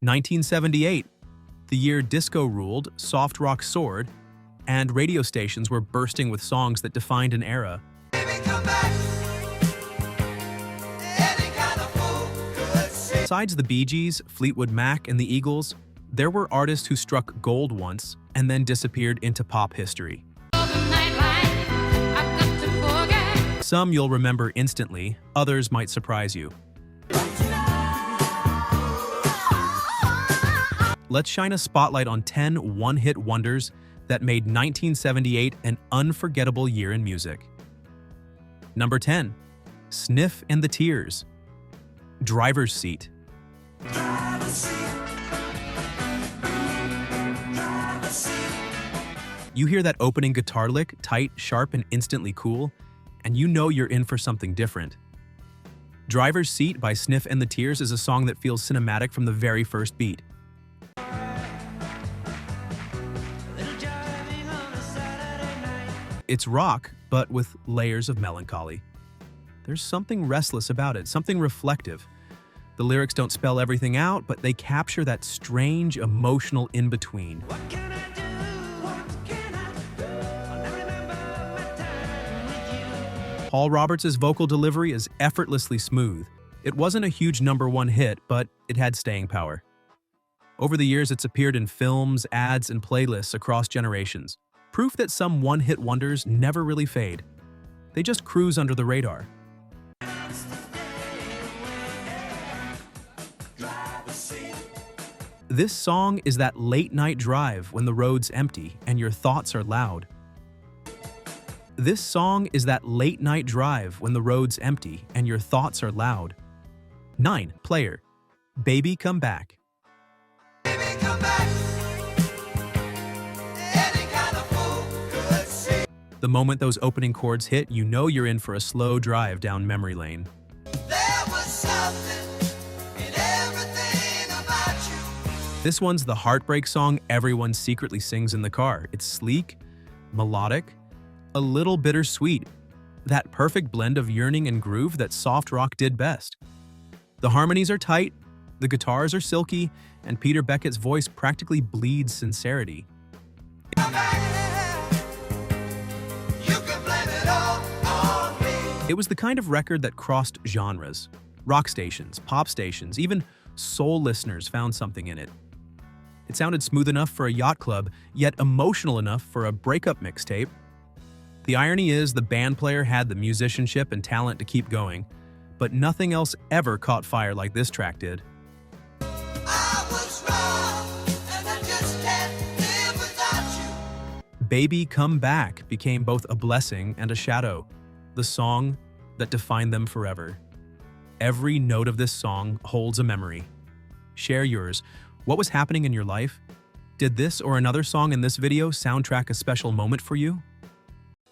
1978, the year disco ruled, soft rock soared, and radio stations were bursting with songs that defined an era. Besides the Bee Gees, Fleetwood Mac, and the Eagles, there were artists who struck gold once and then disappeared into pop history. Some you'll remember instantly, others might surprise you. Let's shine a spotlight on 10 one-hit wonders that made 1978 an unforgettable year in music. Number 10. Sniff and the Tears. Driver's Seat. You hear that opening guitar lick, tight, sharp, and instantly cool, and you know you're in for something different. Driver's Seat by Sniff and the Tears is a song that feels cinematic from the very first beat. It's rock, but with layers of melancholy. There's something restless about it, something reflective. The lyrics don't spell everything out, but they capture that strange, emotional in-between. Paul Roberts' vocal delivery is effortlessly smooth. It wasn't a huge #1 hit, but it had staying power. Over the years, it's appeared in films, ads, and playlists across generations. Proof that some one-hit wonders never really fade. They just cruise under the radar. This song is that late-night drive when the road's empty and your thoughts are loud. This song is that late-night drive when the road's empty and your thoughts are loud. 9. Player. Baby Come Back. Baby, come back. The moment those opening chords hit, you know you're in for a slow drive down memory lane. There was something in everything about you. This one's the heartbreak song everyone secretly sings in the car. It's sleek, melodic, a little bittersweet, that perfect blend of yearning and groove that soft rock did best. The harmonies are tight, the guitars are silky, and Peter Beckett's voice practically bleeds sincerity. It was the kind of record that crossed genres. Rock stations, pop stations, even soul listeners found something in it. It sounded smooth enough for a yacht club, yet emotional enough for a breakup mixtape. The irony is the band player had the musicianship and talent to keep going, but nothing else ever caught fire like this track did. I was wrong, and I just can't live without you. Baby Come Back became both a blessing and a shadow, the song that defined them forever. Every note of this song holds a memory. Share yours. What was happening in your life? Did this or another song in this video soundtrack a special moment for you?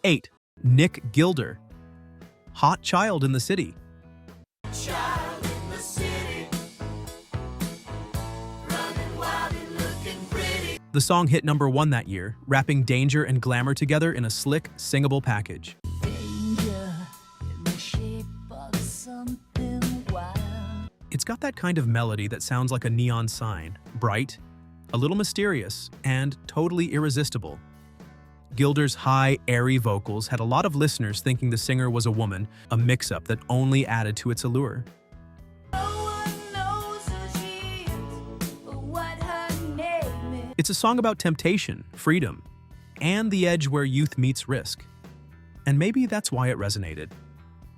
8. Nick Gilder. Hot Child in the City. Child in the city, running wild and looking pretty. The song hit #1 that year, wrapping danger and glamour together in a slick, singable package. Danger in the shape of something wild. It's got that kind of melody that sounds like a neon sign, bright, a little mysterious, and totally irresistible. Gilder's high, airy vocals had a lot of listeners thinking the singer was a woman, a mix-up that only added to its allure. It's a song about temptation, freedom, and the edge where youth meets risk. And maybe that's why it resonated.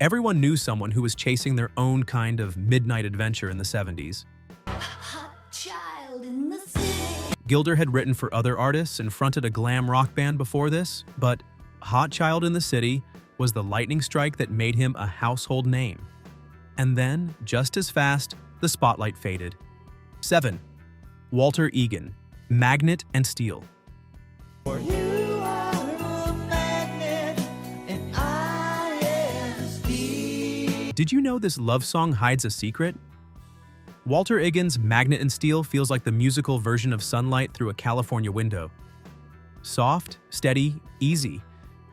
Everyone knew someone who was chasing their own kind of midnight adventure in the 70s. Hot child in the city. Gilder had written for other artists and fronted a glam rock band before this, but Hot Child in the City was the lightning strike that made him a household name. And then, just as fast, the spotlight faded. 7. Walter Egan, Magnet and Steel. For you are a magnet and I am steel. Did you know this love song hides a secret? Walter Egan's Magnet and Steel feels like the musical version of sunlight through a California window. Soft, steady, easy.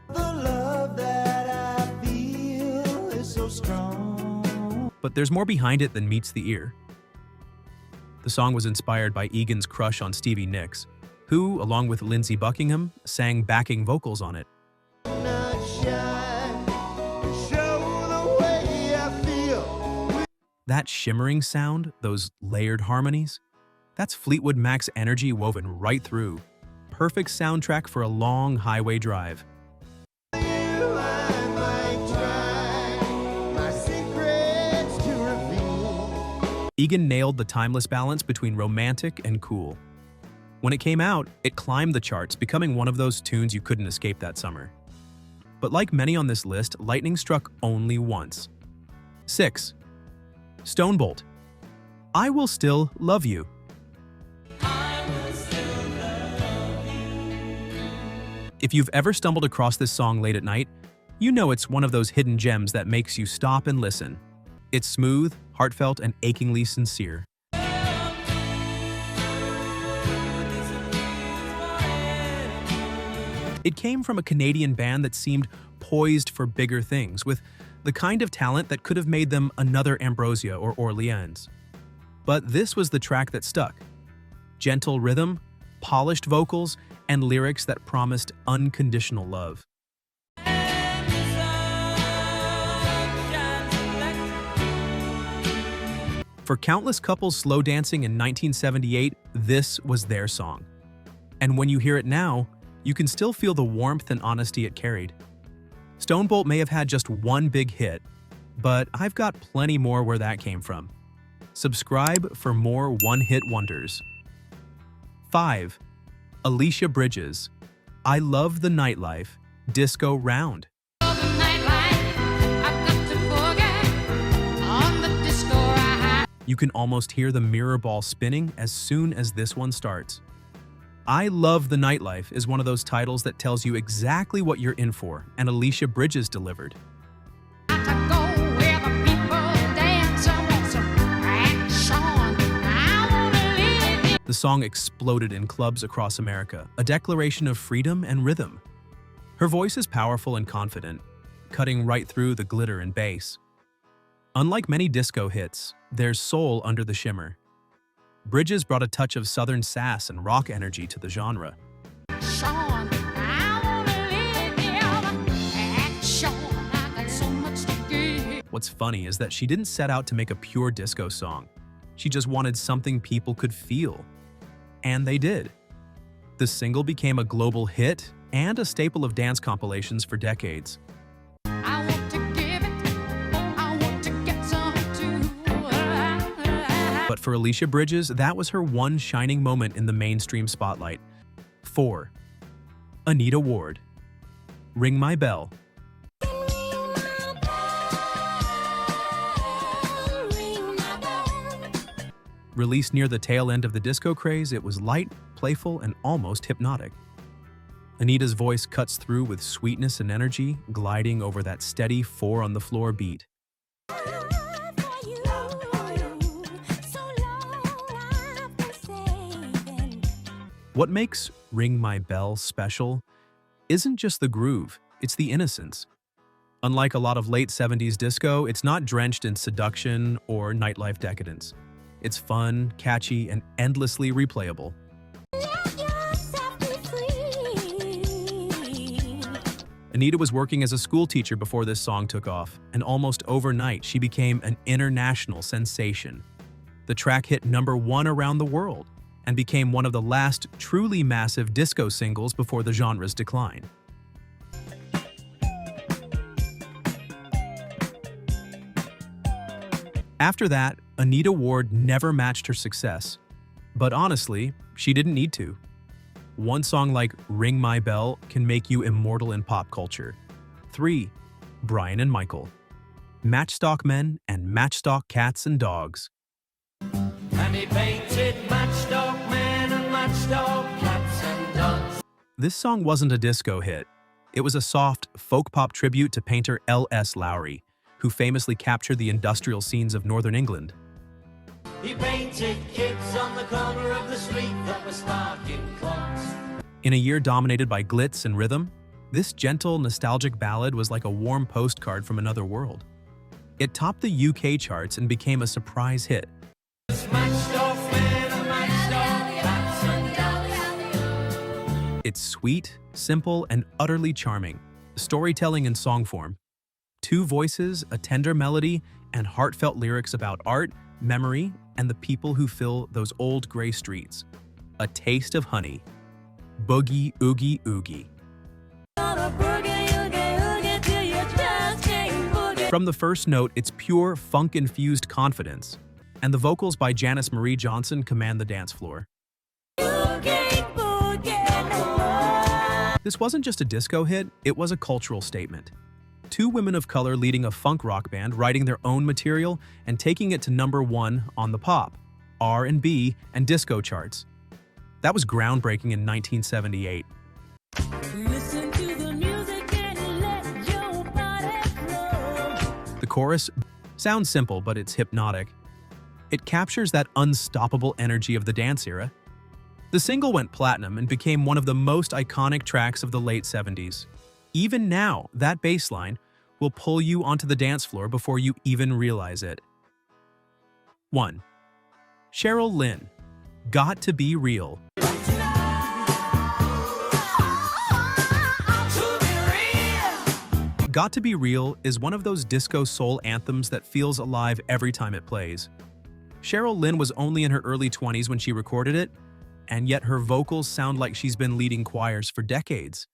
The love that I feel is so strong. But there's more behind it than meets the ear. The song was inspired by Egan's crush on Stevie Nicks, who, along with Lindsey Buckingham, sang backing vocals on it. That shimmering sound, those layered harmonies, that's Fleetwood Mac's energy woven right through. Perfect soundtrack for a long highway drive. Egan nailed the timeless balance between romantic and cool. When it came out, it climbed the charts, becoming one of those tunes you couldn't escape that summer. But like many on this list, lightning struck only once. 6. Stonebolt. I Will Still Love You. If you've ever stumbled across this song late at night, you know it's one of those hidden gems that makes you stop and listen. It's smooth, heartfelt, and achingly sincere. It came from a Canadian band that seemed poised for bigger things, with the kind of talent that could have made them another Ambrosia or Orleans. But this was the track that stuck. Gentle rhythm, polished vocals, and lyrics that promised unconditional love. For countless couples slow dancing in 1978, this was their song. And when you hear it now, you can still feel the warmth and honesty it carried. Stonebolt may have had just one big hit, but I've got plenty more where that came from. Subscribe for more one-hit wonders. 5. Alicia Bridges. I Love the Nightlife, Disco Round. You can almost hear the mirror ball spinning as soon as this one starts. I Love the Nightlife is one of those titles that tells you exactly what you're in for, and Alicia Bridges delivered. The song exploded in clubs across America, a declaration of freedom and rhythm. Her voice is powerful and confident, cutting right through the glitter and bass. Unlike many disco hits, there's soul under the shimmer. Bridges brought a touch of southern sass and rock energy to the genre. What's funny is that she didn't set out to make a pure disco song. She just wanted something people could feel. And they did. The single became a global hit and a staple of dance compilations for decades. But for Alicia Bridges, that was her one shining moment in the mainstream spotlight. 4. Anita Ward. Ring My Bell. Released near the tail end of the disco craze, it was light, playful, and almost hypnotic. Anita's voice cuts through with sweetness and energy, gliding over that steady 4-on-the-floor beat. What makes Ring My Bell special isn't just the groove, it's the innocence. Unlike a lot of late 70s disco, it's not drenched in seduction or nightlife decadence. It's fun, catchy, and endlessly replayable. Anita was working as a school teacher before this song took off, and almost overnight she became an international sensation. The track hit #1 around the world, and became one of the last truly massive disco singles before the genre's decline. After that, Anita Ward never matched her success. But honestly, she didn't need to. One song like Ring My Bell can make you immortal in pop culture. 3. Brian and Michael. Matchstock Men and Matchstock Cats and Dogs. And he painted matchstock men and matchstock cats and dogs. This song wasn't a disco hit. It was a soft, folk pop tribute to painter L.S. Lowry, who famously captured the industrial scenes of Northern England. He painted kids on the corner of the street that were sparking clocks. In a year dominated by glitz and rhythm, this gentle, nostalgic ballad was like a warm postcard from another world. It topped the UK charts and became a surprise hit. Matchstock men It's sweet, simple, and utterly charming. Storytelling in song form. Two voices, a tender melody, and heartfelt lyrics about art, memory, and the people who fill those old gray streets. A taste of honey. Boogie Oogie Oogie. From the first note, it's pure funk-infused confidence, and the vocals by Janice Marie Johnson command the dance floor. This wasn't just a disco hit, it was a cultural statement. Two women of color leading a funk rock band, writing their own material and taking it to #1 on the pop, R&B, and disco charts. That was groundbreaking in 1978. Listen to the music and let your body flow. The chorus sounds simple, but it's hypnotic. It captures that unstoppable energy of the dance era. The single went platinum and became one of the most iconic tracks of the late 70s. Even now, that bass line will pull you onto the dance floor before you even realize it. 1. Cheryl Lynn, Got to Be Real. Got to Be Real is one of those disco soul anthems that feels alive every time it plays. Cheryl Lynn was only in her early 20s when she recorded it, and yet her vocals sound like she's been leading choirs for decades.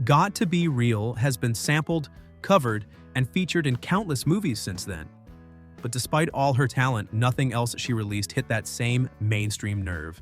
Got to Be Real has been sampled, covered, and featured in countless movies since then. But despite all her talent, nothing else she released hit that same mainstream nerve.